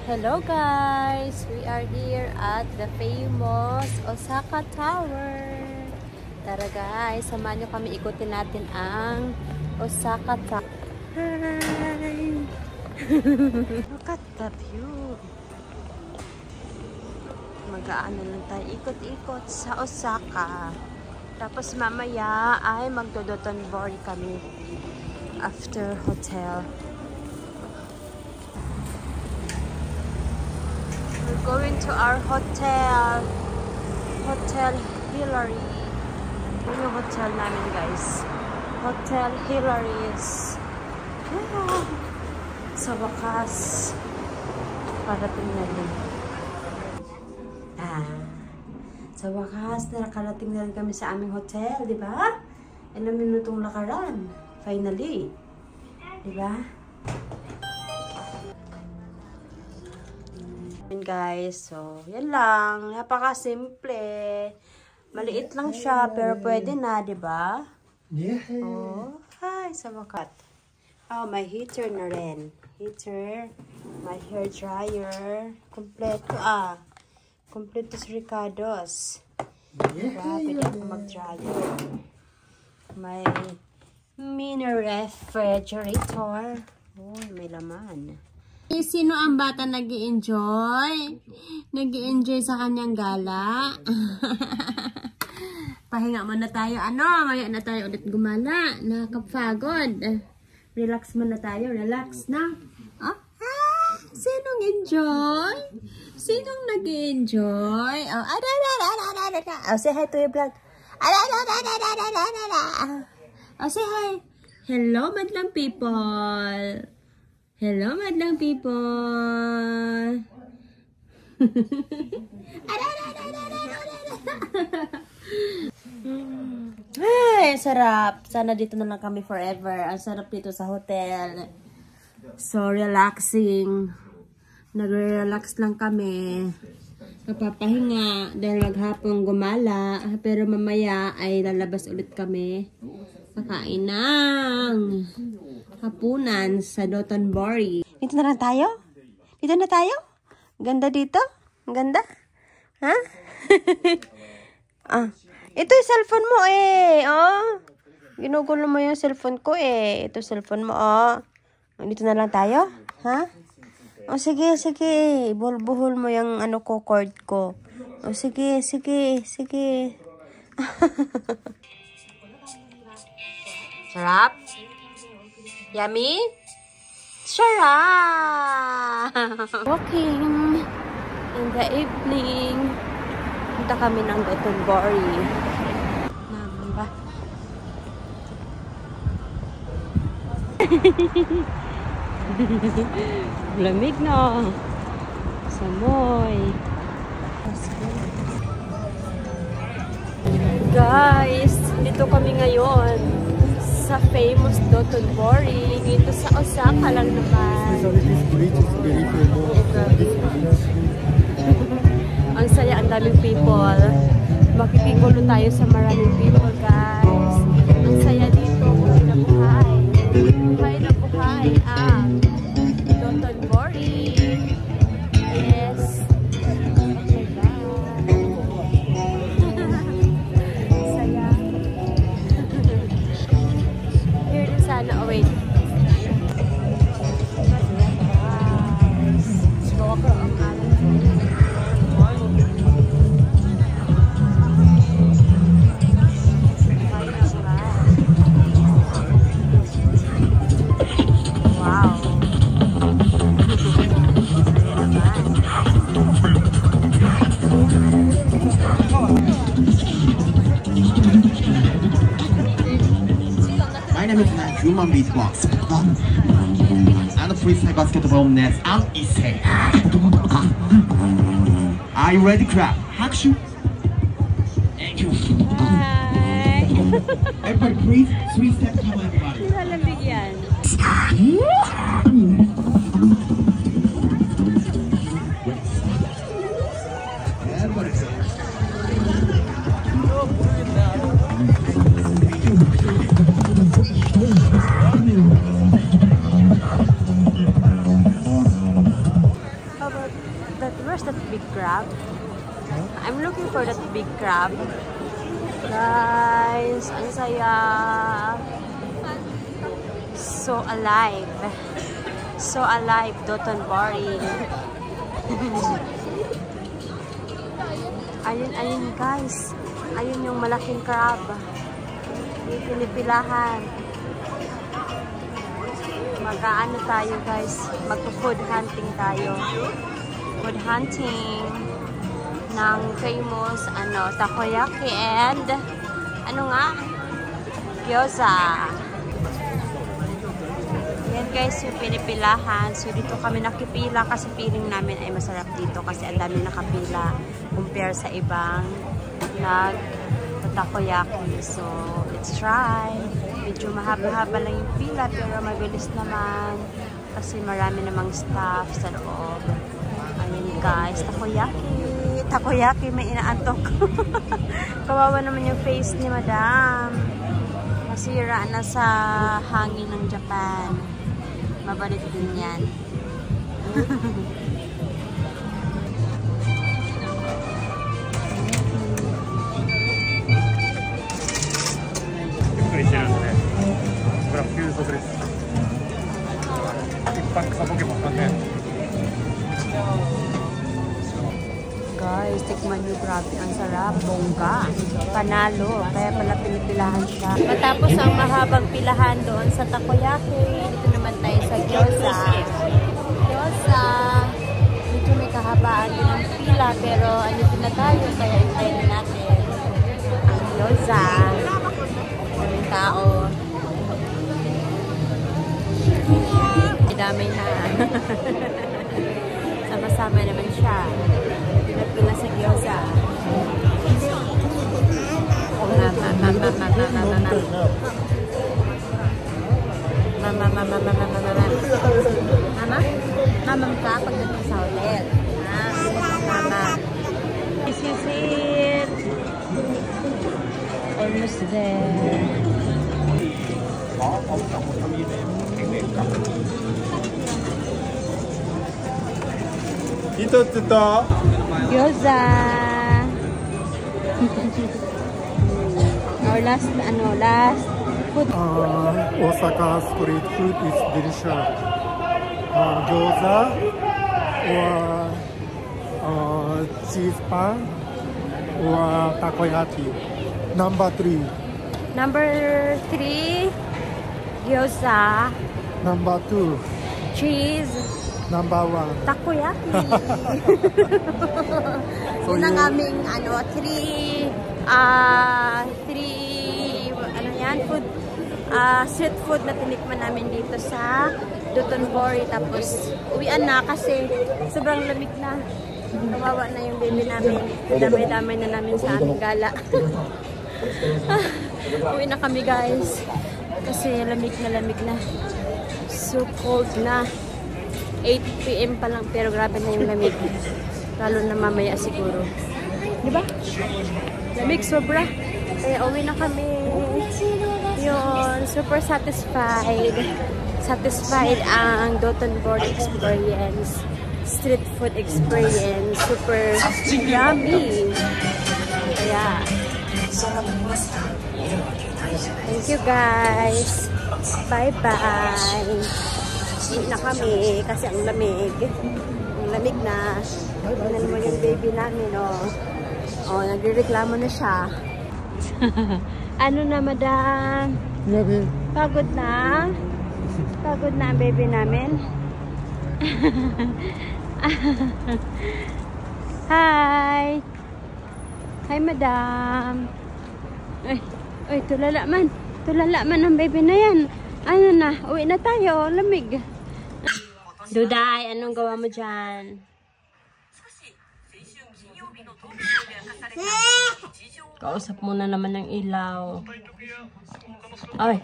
Hello guys! We are here at the famous Osaka Tower. Tara guys, samahan nyo kami, ikutin natin ang Osaka Tower. Hi! Look at the view. Mag-aano lang tayo, ikot-ikot sa Osaka. Tapos mamaya ay magdodotonbori kami after hotel. We're going to our hotel. Hotel Hillary. Yun yung hotel namin guys. Hotel Hillary's. Yeah. Sa wakas. Parating na rin. Sa wakas, nakarating na rin kami sa aming hotel, di ba? Ilang minutong lakaran. Finally. Di ba? Guys, so yan lang, napaka-simple. Maliit lang siya pero pwede na, 'di ba? Yeah. Oh, hi sa wakat. Oh, may heater na rin. Heater, my hair dryer, kompleto kompleto sa Ricardo's. Grabe na ako mag-dryer. May mini refrigerator. Oh, may laman. Sino ang bata nag-i-enjoy? Nag-i-enjoy sa kanyang gala? Pahinga muna tayo. Maya na tayo ulit gumala. Nakakapagod. Relax muna tayo. Relax na. Sinong enjoy? Sinong nag-i-enjoy? Say hi to your vlog. Say hi. Hello, madlang people. Hello, madlang people! Ay, sarap! Sana dito na lang kami forever. Ang sarap dito sa hotel. So relaxing. Nagre-relax lang kami. Napapahinga dahil maghapong gumala. Pero mamaya ay lalabas ulit kami. Kakain ng hapunan sa Dotonbori. Dito na lang tayo? Dito na tayo? Ganda dito? Ang ganda? Ha? Ito yung cellphone mo Ginugulo mo yung cellphone ko Ito cellphone mo Dito na lang tayo? Ha? Sige, sige. Buhol mo yung cord ko. Sige, sige, sige. Sarap? Yummy? Sarap! Walking in the evening. Punta kami ng Dotonbori. Naman ba? Lamig na. Samoy. Guys, dito kami ngayon sa famous Dotonbori. Dito sa Osaka lang naman. Ang saya, ang daming people. Makikigulo tayo sa maraming people, guys. Ang saya dito, buhay na buhay. Buhay na buhay ang Dotonbori. Yes. Okay, saya. Here din sana. Oh, wait. Human beatbox and freestyle basketball nets and Issei. Are you ready, crowd? Hakushu. Thank you. Hi. Everybody, please. 3 steps. Come on, everybody. Nilalamig yan. Everybody. about that? Where's that big crab? I'm looking for that big crab. Guys, ang saya. So alive. So alive, Dotonbori. Ayun guys. Ayun yung malaking crab. Yung pinipilahan. Mag-aano tayo guys. Mag-food hunting tayo. Food hunting ng famous takoyaki and gyoza. Yan guys yung pinipilahan. So dito kami nakipila kasi feeling namin ay masarap dito kasi ang dami nakapila compare sa ibang takoyaki. So let's try. Medyo mahaba-haba lang yung pila pero mabilis naman kasi marami namang staff sa loob. Ayun guys, takoyaki may inaantok. Kawawa naman yung face ni madam. Masira na sa hangin ng Japan. Mabalit din yan. Guys, tikman nyo, grabe ang sarap, bongga, panalo, kaya pala pinipilahan siya. Matapos ang mahabang pilahan doon sa takoyaki, dito naman tayo sa gyoza. Gyoza, medyo may kahabaan din ang pila, pero andito na tayo, kaya hintayin natin ang gyoza. Daming tao. Damay na. Sama-sama naman siya. Pinagpila sa gyoza. Mamam ka pagdating sa hotel. Mama. This is it. Almost there. Gyoza. Our last food. Osaka street food is delicious. Gyoza or cheese pan or takoyaki. Number 3. Number 3, gyoza. Number 2, Cheese. number 1. Takoyaki. So yun ang you- aming 3 food, street food na tinikman namin dito sa Dotonbori. Tapos uwian na kasi sobrang lamig na. Kawawa na yung baby namin. Damay-damay na namin sa aming gala. Uwi na kami guys. Kasi lamig na. So cold na. 8 PM pa lang pero grabe na yung lamig. Lalo na mamaya siguro. Diba? Lamig sobra. Kaya uwi na kami. Yun, super satisfied. Satisfied ang Dotonbori experience. Street food experience. Super yummy. Kaya, thank you guys. Bye-bye. Uwi na kami kasi ang lamig. Ang lamig na. Tignan mo yung baby namin, oh. Oh, nagrereklamo na siya. Ano na, madam? Pagod na? Pagod na ang baby namin? Hi! Hi, madam! Uy, tulala man. Tulala man ang baby na yan. Ano na? Uwi na tayo. Lamig. Duday, anong gawa mo dyan? Kausap mo na naman ng ilaw. Ay.